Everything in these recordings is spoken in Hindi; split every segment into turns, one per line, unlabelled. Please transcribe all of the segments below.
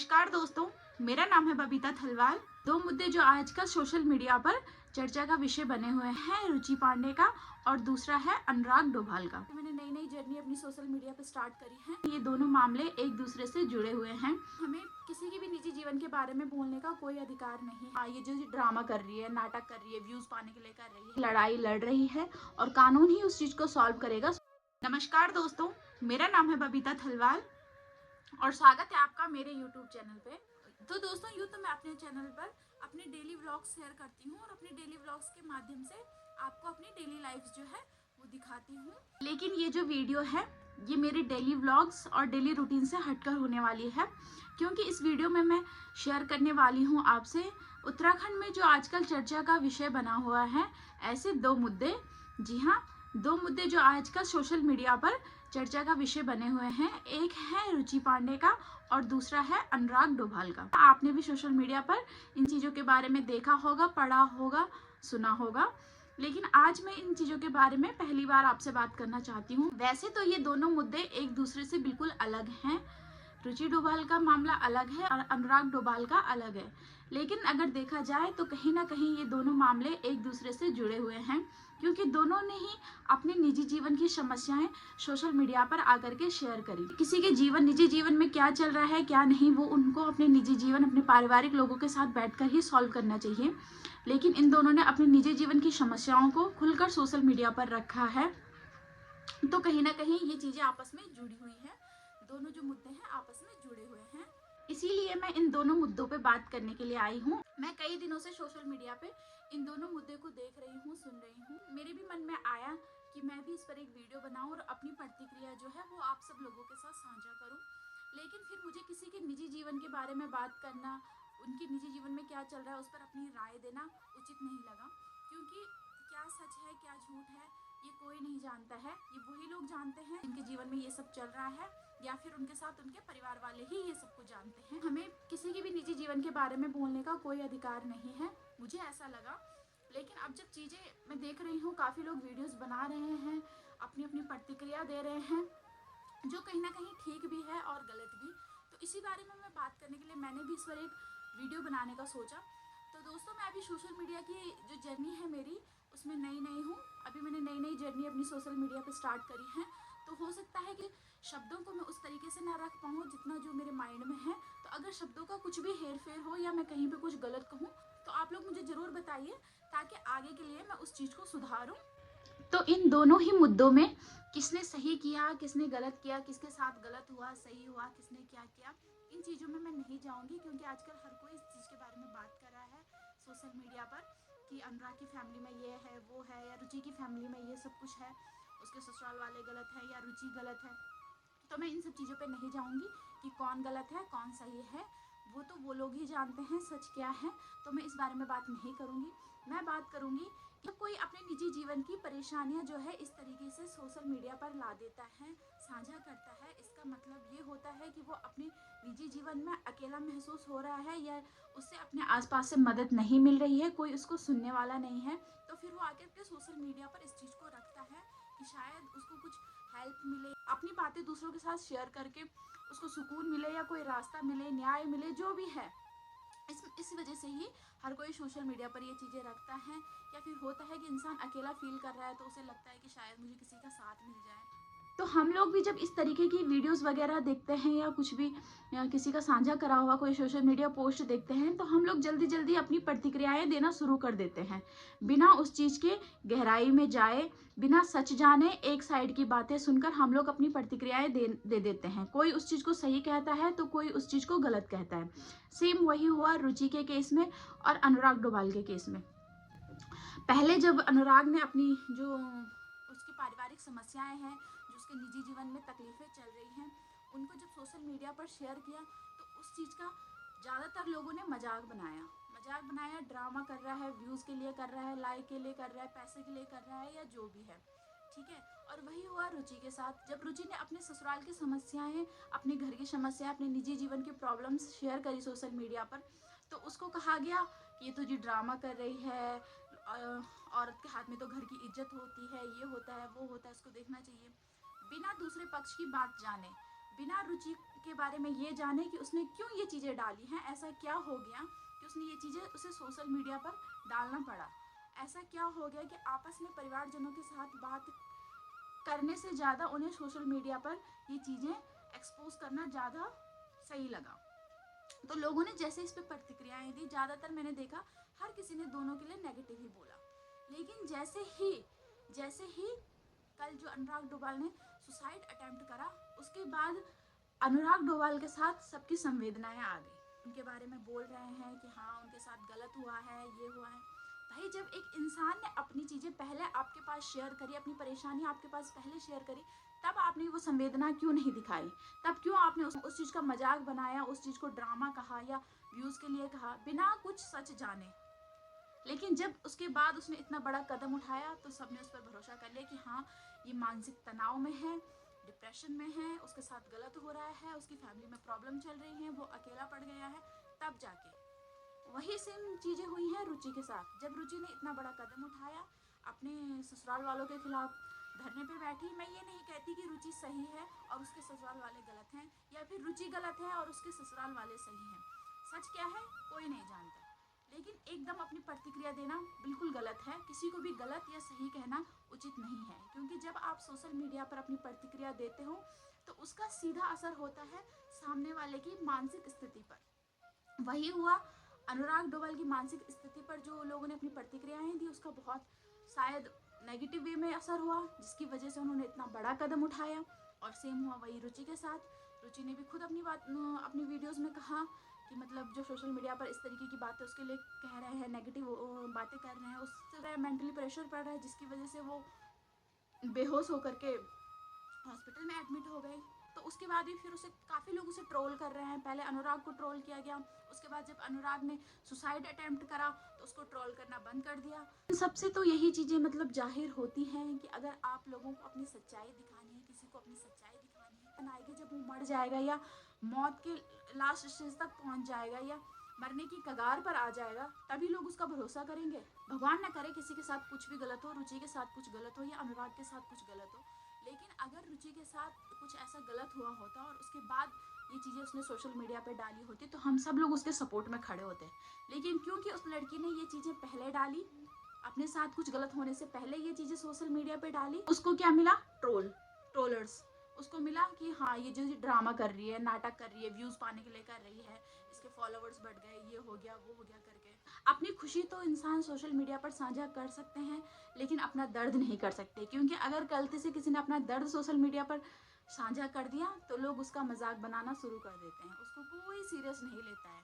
नमस्कार दोस्तों, मेरा नाम है बबीता थलवाल। दो मुद्दे जो आजकल सोशल मीडिया पर चर्चा का विषय बने हुए हैं, रुचि पांडे का और दूसरा है अनुराग डोभाल का। मैंने नई नई जर्नी अपनी सोशल मीडिया पर स्टार्ट करी है। ये दोनों मामले एक दूसरे से जुड़े हुए हैं। हमें किसी के भी निजी जीवन के बारे में बोलने का कोई अधिकार नहीं। ये जो ड्रामा कर रही है, नाटक कर रही है, व्यूज पाने के लिए कर रही है, लड़ाई लड़ रही है और कानून ही उस चीज को सॉल्व करेगा। नमस्कार दोस्तों, मेरा नाम है बबीता थलवाल और स्वागत है आपका मेरे YouTube चैनल पे। तो दोस्तों, यूँ तो मैं अपने चैनल पर अपने डेली व्लॉग्स शेयर करती हूँ और अपने डेली व्लॉग्स के माध्यम से आपको अपनी डेली लाइफ जो है वो दिखाती हूँ। लेकिन ये जो वीडियो है ये मेरी डेली व्लॉग्स और डेली रूटीन से हटकर होने वाली है, क्योंकि इस वीडियो में मैं शेयर करने वाली हूँ आपसे उत्तराखंड में जो आजकल चर्चा का विषय बना हुआ है, ऐसे दो मुद्दे। जी हाँ, दो मुद्दे जो आजकल सोशल मीडिया पर चर्चा का विषय बने हुए हैं। एक है रुचि पांडे का और दूसरा है अनुराग डोभाल का। आपने भी सोशल मीडिया पर इन चीज़ों के बारे में देखा होगा, पढ़ा होगा, सुना होगा, लेकिन आज मैं इन चीज़ों के बारे में पहली बार आपसे बात करना चाहती हूँ। वैसे तो ये दोनों मुद्दे एक दूसरे से बिल्कुल अलग हैं। रुचि डोभाल का मामला अलग है और अनुराग डोभाल का अलग है, लेकिन अगर देखा जाए तो कहीं ना कहीं ये दोनों मामले एक दूसरे से जुड़े हुए हैं, क्योंकि दोनों ने ही अपने निजी जीवन की समस्याएं सोशल मीडिया पर आकर के शेयर करी। किसी के निजी जीवन में क्या चल रहा है क्या नहीं, वो उनको अपने निजी जीवन अपने पारिवारिक लोगों के साथ बैठकर ही सॉल्व करना चाहिए, लेकिन इन दोनों ने अपने निजी जीवन की समस्याओं को खुलकर सोशल मीडिया पर रखा है। तो कहीं ना कहीं ये चीजें आपस में जुड़ी हुई हैं। दोनों जो मुद्दे हैं आपस में जुड़े हुए हैं, इसीलिए मैं इन दोनों मुद्दों पे बात करने के लिए आई हूँ। मैं कई दिनों से सोशल मीडिया पे इन दोनों मुद्दे को देख रही हूँ, सुन रही हूँ। मेरे भी मन में आया कि मैं भी इस पर एक वीडियो बनाऊं और अपनी प्रतिक्रिया जो है वो आप सब लोगों के साथ साझा करूं, लेकिन फिर मुझे किसी के निजी जीवन के बारे में बात करना, उनके निजी जीवन में क्या चल रहा है उस पर अपनी राय देना उचित नहीं लगा, क्योंकि क्या सच है क्या झूठ है ये कोई नहीं जानता है। ये वही लोग जानते हैं जिनके जीवन में ये सब चल रहा है, या फिर उनके साथ उनके परिवार वाले ही ये सब कुछ जानते हैं। हमें किसी के भी निजी जीवन के बारे में बोलने का कोई अधिकार नहीं है, मुझे ऐसा लगा। लेकिन अब जब चीज़ें मैं देख रही हूँ, काफ़ी लोग वीडियोस बना रहे हैं, अपनी अपनी प्रतिक्रिया दे रहे हैं, जो कहीं ना कहीं ठीक भी है और गलत भी। तो इसी बारे में मैं बात करने के लिए मैंने भी इस पर एक वीडियो बनाने का सोचा। तो दोस्तों, मैं अभी सोशल मीडिया की जो जर्नी है मेरी उसमें नई हूँ। अभी मैंने नई जर्नी अपनी सोशल मीडिया पे स्टार्ट करी है, तो हो सकता है कि शब्दों को मैं उस तरीके से ना रख पाऊँ जितना जो मेरे माइंड में है। तो अगर शब्दों का कुछ भी हेर फेर हो या मैं कहीं पे कुछ गलत कहूँ तो आप लोग मुझे ज़रूर बताइए, ताकि आगे के लिए मैं उस चीज़ को सुधारूँ। तो इन दोनों ही मुद्दों में किसने सही किया, किसने गलत किया, किसके साथ गलत हुआ, सही हुआ, किसने क्या किया, इन चीज़ों में मैं नहीं जाऊंगी, क्योंकि आजकल हर कोई इस चीज़ के बारे में बात कर रहा है सोशल मीडिया पर कि अनुराग की फैमिली में ये है वो है, या रुचि की फैमिली में ये सब कुछ है, उसके ससुराल वाले गलत है या रुचि गलत है। तो मैं इन सब चीज़ों पे नहीं जाऊंगी कि कौन गलत है कौन सही है, वो तो वो लोग ही जानते हैं सच क्या है। तो मैं इस बारे में बात नहीं करूंगी। मैं बात करूंगी कि कोई अपने निजी जीवन की परेशानियां जो है इस तरीके से सोशल मीडिया पर ला देता है, साझा करता है, इसका मतलब ये होता है कि वो अपने निजी जीवन में अकेला महसूस हो रहा है, या उससे अपने आसपास से मदद नहीं मिल रही है, कोई उसको सुनने वाला नहीं है। तो फिर वो आकर के सोशल मीडिया पर इस चीज़ को रखता है कि शायद उसको कुछ हेल्प मिले, अपनी बातें दूसरों के साथ शेयर करके उसको सुकून मिले या कोई रास्ता मिले, न्याय मिले, जो भी है। इस वजह से ही हर कोई सोशल मीडिया पर ये चीज़ें रखता है। या फिर होता है कि इंसान अकेला फील कर रहा है तो उसे लगता है कि शायद मुझे किसी का साथ मिल जाए। तो हम लोग भी जब इस तरीके की वीडियोस वगैरह देखते हैं या कुछ भी, या किसी का साझा करा हुआ कोई सोशल मीडिया पोस्ट देखते हैं, तो हम लोग जल्दी जल्दी अपनी प्रतिक्रियाएं देना शुरू कर देते हैं, बिना उस चीज़ के गहराई में जाए, बिना सच जाने, एक साइड की बातें सुनकर हम लोग अपनी प्रतिक्रियाएं दे देते हैं। कोई उस चीज़ को सही कहता है तो कोई उस चीज़ को गलत कहता है। सेम वही हुआ रुचि के केस में और अनुराग डोभाल के केस में। पहले जब अनुराग ने अपनी जो उसकी पारिवारिक समस्याएं हैं, जो उसके निजी जीवन में तकलीफें चल रही हैं, उनको जब सोशल मीडिया पर शेयर किया तो उस चीज़ का ज़्यादातर लोगों ने मजाक बनाया, ड्रामा कर रहा है, व्यूज़ के लिए कर रहा है, लाइक के लिए कर रहा है, पैसे के लिए कर रहा है, या जो भी है, ठीक है। और वही हुआ रुचि के साथ। जब रुचि ने अपने ससुराल की समस्याएं, अपने घर की समस्याएं, अपने निजी जीवन की प्रॉब्लम्स शेयर करी सोशल मीडिया पर, तो उसको कहा गया कि ये तो जी ड्रामा कर रही है, औरत के हाथ में तो घर की इज्जत होती है, ये होता है वो होता है, इसको देखना चाहिए। बिना दूसरे पक्ष की बात जाने, बिना रुचि के बारे में ये जाने कि उसने क्यों ये चीज़ें डाली हैं, ऐसा क्या हो गया कि उसने ये चीज़ें उसे सोशल मीडिया पर डालना पड़ा। ऐसा क्या हो गया कि आपस में परिवारजनों के साथ बात करने से ज़्यादा उन्हें सोशल मीडिया पर ये चीज़ें एक्सपोज करना ज़्यादा सही लगा। तो लोगों ने जैसे इस पर प्रतिक्रियाएं दी, ज़्यादातर मैंने देखा हर किसी ने दोनों के लिए नेगेटिव ही बोला। लेकिन जैसे ही कल जो अनुराग डोभाल ने सुसाइड अटेम्प्ट करा, उसके बाद अनुराग डोभाल के साथ सबकी संवेदनाएं आ गई। उनके बारे में बोल रहे हैं कि हाँ उनके साथ गलत हुआ है, ये हुआ है। भाई जब एक इंसान ने अपनी चीज़ें पहले आपके पास शेयर करी, अपनी परेशानी आपके पास पहले शेयर करी, तब आपने वो संवेदना क्यों नहीं दिखाई? तब क्यों आपने उस चीज़ का मजाक बनाया, उस चीज़ को ड्रामा कहा या व्यूज़ के लिए कहा, बिना कुछ सच जाने? लेकिन जब उसके बाद उसने इतना बड़ा कदम उठाया तो सबने उस पर भरोसा कर लिया कि हाँ ये मानसिक तनाव में है, डिप्रेशन में है, उसके साथ गलत हो रहा है, उसकी फैमिली में प्रॉब्लम चल रही है, वो अकेला पड़ गया है। तब जाके वही सेम चीज़ें हुई हैं रुचि के साथ। जब रुचि ने इतना बड़ा कदम उठाया, अपने ससुराल वालों के खिलाफ धरने पे बैठी। मैं ये नहीं कहती कि रुचि सही है और उसके ससुराल वाले गलत हैं, या फिर रुचि गलत है और उसके ससुराल वाले सही हैं। सच क्या है कोई नहीं जानता, लेकिन एकदम अपनी प्रतिक्रिया देना बिल्कुल गलत है। किसी को भी गलत या सही कहना उचित नहीं है, क्योंकि जब आप सोशल मीडिया पर अपनी प्रतिक्रिया देते हो तो उसका सीधा असर होता है सामने वाले की मानसिक स्थिति पर। वही हुआ अनुराग डोभाल की मानसिक स्थिति पर। जो लोगों ने अपनी प्रतिक्रियाएं दी उसका बहुत शायद नेगेटिव वे में असर हुआ, जिसकी वजह से उन्होंने इतना बड़ा कदम उठाया। और सेम हुआ वही रुचि के साथ। रुचि ने भी खुद अपनी वीडियोस में कहा कि मतलब जो सोशल मीडिया पर इस तरीके की बातें उसके लिए कह रहे हैं, नेगेटिव बातें कर रहे हैं, उससे मेंटली प्रेशर पड़ रहा है, जिसकी वजह से वो बेहोश होकर के हॉस्पिटल में एडमिट हो गए। तो उसके बाद भी फिर उसे काफ़ी लोग उसे ट्रोल कर रहे हैं। पहले अनुराग को ट्रोल किया गया, उसके बाद जब अनुराग ने सुसाइड अटेम्प्ट करा तो उसको ट्रोल करना बंद कर दिया। इन सबसे तो यही चीज़ें मतलब जाहिर होती हैं कि अगर आप लोगों को अपनी सच्चाई दिखानी है, किसी को अपनी सच्चाई दिखानी है, बनाएगी जब वो मर जाएगा या मौत के लास्ट स्टेज तक पहुँच जाएगा या मरने की कगार पर आ जाएगा, तभी लोग उसका भरोसा करेंगे। भगवान न करे किसी के साथ कुछ भी गलत हो, रुचि के साथ कुछ गलत हो या अनुराग के साथ कुछ गलत हो, लेकिन अगर रुचि के साथ कुछ ऐसा गलत हुआ होता और उसके बाद ये चीज़ें उसने सोशल मीडिया पे डाली होती तो हम सब लोग उसके सपोर्ट में खड़े होते। लेकिन क्योंकि उस लड़की ने ये चीज़ें पहले डाली, अपने साथ कुछ गलत होने से पहले ये चीज़ें सोशल मीडिया पे डाली, उसको क्या मिला? ट्रोलर्स। उसको मिला कि हाँ ये जो ड्रामा कर रही है, नाटक कर रही है, व्यूज़ पाने के लिए कर रही है, इसके फॉलोवर्स बढ़ गए, ये हो गया वो हो गया करके। अपनी खुशी तो इंसान सोशल मीडिया पर साझा कर सकते हैं, लेकिन अपना दर्द नहीं कर सकते, क्योंकि अगर गलती से किसी ने अपना दर्द सोशल मीडिया पर साझा कर दिया तो लोग उसका मजाक बनाना शुरू कर देते हैं। उसको कोई सीरियस नहीं लेता है।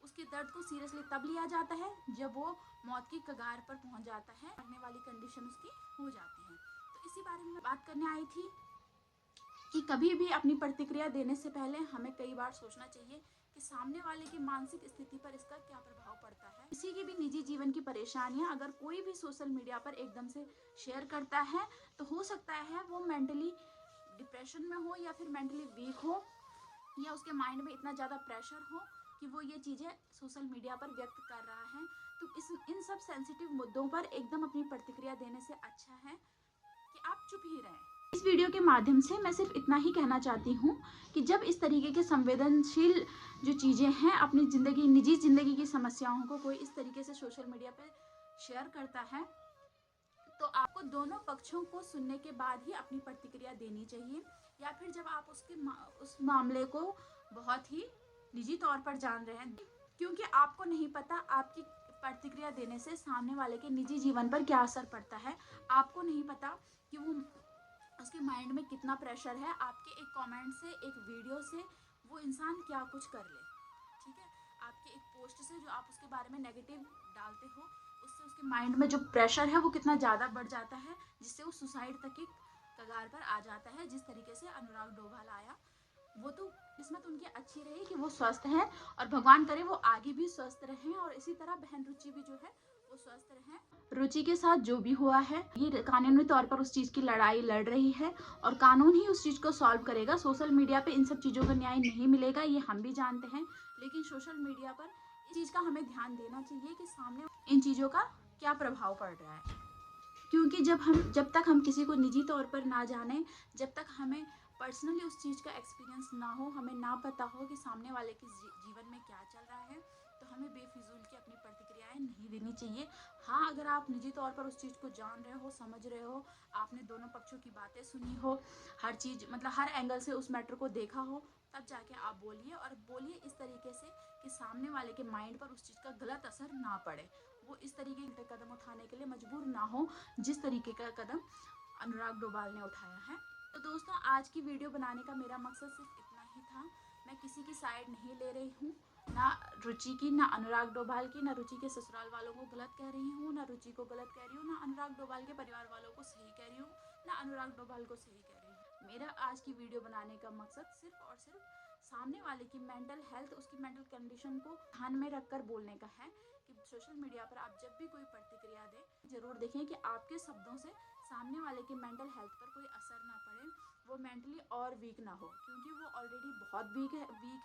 उसके दर्द को सीरियसली तब लिया जाता है जब वो मौत की कगार पर पहुंच जाता है, मरने वाली कंडीशन उसकी हो जाती है। तो इसी बारे में बात करने आई थी कि कभी भी अपनी प्रतिक्रिया देने से पहले हमें कई बार सोचना चाहिए कि सामने वाले की मानसिक स्थिति पर इसका क्या प्रभाव पड़ता है। किसी की भी निजी जीवन की परेशानियां अगर कोई भी सोशल मीडिया पर एकदम से शेयर करता है तो हो सकता है वो मेंटली डिप्रेशन में हो या फिर मेंटली वीक हो, या उसके माइंड में इतना ज़्यादा प्रेशर हो कि वो ये चीज़ें सोशल मीडिया पर व्यक्त कर रहा है। तो इन सब सेंसिटिव मुद्दों पर एकदम अपनी प्रतिक्रिया देने से अच्छा है कि आप चुप ही रहें। इस वीडियो के माध्यम से मैं सिर्फ इतना ही कहना चाहती हूँ कि जब इस तरीके के संवेदनशील जो चीज़ें हैं, अपनी निजी ज़िंदगी की समस्याओं को कोई इस तरीके से सोशल मीडिया पर शेयर करता है, तो आपको दोनों पक्षों को सुनने के बाद ही अपनी प्रतिक्रिया देनी चाहिए। या फिर जब आप उस मामले को बहुत ही निजी तौर पर जान रहे हैं, क्योंकि आपको नहीं पता आपकी प्रतिक्रिया देने से सामने वाले के निजी जीवन पर क्या असर पड़ता है। आपको नहीं पता कि वो उसके माइंड में कितना प्रेशर है, आपके एक कमेंट से, एक वीडियो से वो इंसान क्या कुछ कर ले। ठीक है, आपके एक पोस्ट से जो आप उसके बारे में नेगेटिव डालते हो, उससे उसके माइंड में जो प्रेशर है वो कितना ज़्यादा बढ़ जाता है, जिससे वो सुसाइड तक की कगार पर आ जाता है। जिस तरीके से अनुराग डोभाल आया, वो तो किस्मत उनकी अच्छी रही कि वो स्वस्थ है, और भगवान करे वो आगे भी स्वस्थ रहें, और इसी तरह बहन रुचि भी जो है वो स्वस्थ रहें। रुचि के साथ जो भी हुआ है ये कानूनी तौर पर उस चीज़ की लड़ाई लड़ रही है, और कानून ही उस चीज़ को सॉल्व करेगा। सोशल मीडिया पे इन सब चीज़ों का न्याय नहीं मिलेगा, ये हम भी जानते हैं, लेकिन सोशल मीडिया पर इस चीज़ का हमें ध्यान देना चाहिए कि सामने इन चीज़ों का क्या प्रभाव पड़ रहा है। क्योंकि जब तक हम किसी को निजी तौर पर ना जाने, जब तक हमें पर्सनली उस चीज़ का एक्सपीरियंस ना हो, हमें ना पता हो कि सामने वाले के जीवन में क्या चल रहा है, तो हमें बेफिजूल की अपनी प्रतिक्रियाएं नहीं देनी चाहिए। हाँ, अगर आप निजी तौर पर उस चीज़ को जान रहे हो, समझ रहे हो, आपने दोनों पक्षों की बातें सुनी हो, हर चीज़ मतलब हर एंगल से उस मैटर को देखा हो, तब जाके आप बोलिए, और बोलिए इस तरीके से कि सामने वाले के माइंड पर उस चीज़ का गलत असर ना पड़े, वो इस तरीके के कदम उठाने के लिए मजबूर ना हो जिस तरीके का कदम अनुराग डोभाल ने उठाया है। तो दोस्तों, आज की वीडियो बनाने का मेरा मकसद सिर्फ इतना ही था। मैं किसी की साइड नहीं ले रही हूँ, ना रुचि की, ना अनुराग डोभाल की, ना रुचि के ससुराल वालों को गलत कह रही हूँ, ना रुचि को गलत कह रही हूँ, ना अनुराग डोभाल के परिवार वालों को सही कह रही हूँ, ना अनुराग डोभाल को सही कह रही हूँ। मेरा आज की वीडियो बनाने का मकसद सिर्फ और सिर्फ सामने वाले की मेंटल हेल्थ, उसकी मेंटल कंडीशन को ध्यान में रखकर बोलने का है कि सोशल मीडिया पर आप जब भी कोई प्रतिक्रिया दें, जरूर देखें कि आपके शब्दों से सामने वाले के मेंटल हेल्थ पर कोई असर ना पड़े, वो मेंटली और वीक ना हो, क्योंकि वो ऑलरेडी बहुत वीक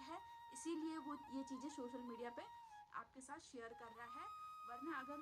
है, इसीलिए वो ये चीज़ें सोशल मीडिया पे आपके साथ शेयर कर रहा है। वरना अगर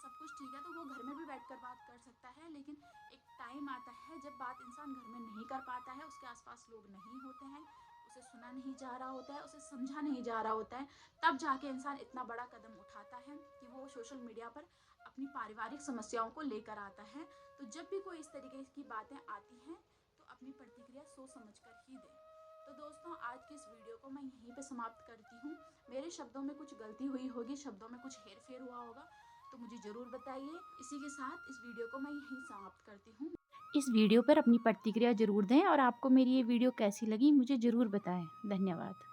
सब कुछ ठीक है तो वो घर में भी बैठकर बात कर सकता है, लेकिन एक टाइम आता है जब बात इंसान घर में नहीं कर पाता है, उसके आसपास लोग नहीं होते हैं, उसे सुना नहीं जा रहा होता है, उसे समझा नहीं जा रहा होता है, तब जाके इंसान इतना बड़ा कदम उठाता है कि वो सोशल मीडिया पर अपनी पारिवारिक समस्याओं को लेकर आता है। तो जब भी कोई इस तरीके की बातें आती हैं तो अपनी प्रतिक्रिया सोच समझ कर ही दें। तो दोस्तों, आज की इस वीडियो को मैं यहीं पे समाप्त करती हूँ। मेरे शब्दों में कुछ गलती हुई होगी, शब्दों में कुछ हेर फेर हुआ होगा तो मुझे ज़रूर बताइए। इसी के साथ इस वीडियो को मैं यहीं समाप्त करती हूँ।
इस वीडियो पर अपनी प्रतिक्रिया ज़रूर दें और आपको मेरी ये वीडियो कैसी लगी मुझे ज़रूर बताएं। धन्यवाद।